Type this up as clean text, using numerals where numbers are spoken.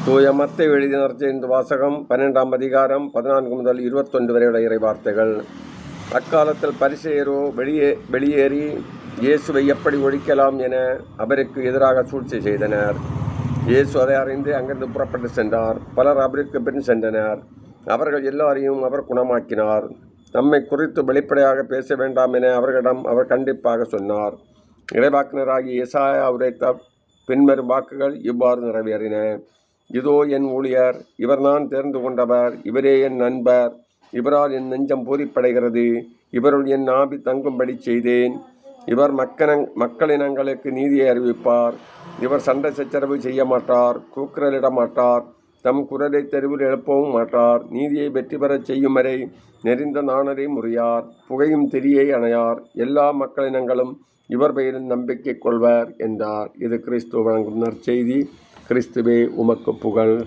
தூய மத்தேயு எழுதிய நற்செய்தி வாசகம் 12ஆம் அதிகாரம் 14 முதல் 21 வரையுள்ள இறை வார்த்தைகள். அக்காலத்தில் பரிசேயரோ வெளியேறி இயேசுவை எப்படி ஒழிக்கலாம் என அவருக்கு எதிராக சூழ்ச்சி செய்தனர். இயேசு அதை அறிந்து அங்கிருந்து புறப்பட்டு சென்றார். பலர் அவருக்கு பின் சென்றனர். அவர்கள் எல்லாரையும் அவர் குணமாக்கினார். நம்மை குறித்து வெளிப்படையாக பேச வேண்டாம் என அவர்களிடம் அவர் கண்டிப்பாக சொன்னார். இறைவாக்கினராகிய எசாயா உரைத்த பின்வரும் வாக்குகள் இவ்வாறு நிறைவேறின. இதோ என் ஊழியர், இவர் நான் தேர்ந்து கொண்டவர், இவரே என் நண்பர், இவரால் என் நெஞ்சம் பூரிப்படைகிறது, இவருள் என் ஆவி தங்கும்படி செய்தேன். இவர் மக்களினங்களுக்கு நீதியை அறிவிப்பார். இவர் சண்டை சச்சரவு செய்ய மாட்டார், கூக்குரலிட மாட்டார், தம் குரலை தெருவில் எழுப்பவும் மாட்டார். நீதியை வெற்றி பெறச் செய்யும் வரை நெறிந்த நாணரை முறியார், புகையும் திரியை அணையார். எல்லா மக்களினங்களும் இவர் பெயரில் நம்பிக்கை கொள்வர் என்றார். இது கிறிஸ்துவ வழங்கும் நற்செய்தி. கிறிஸ்துவே உமக்கு புகழ்.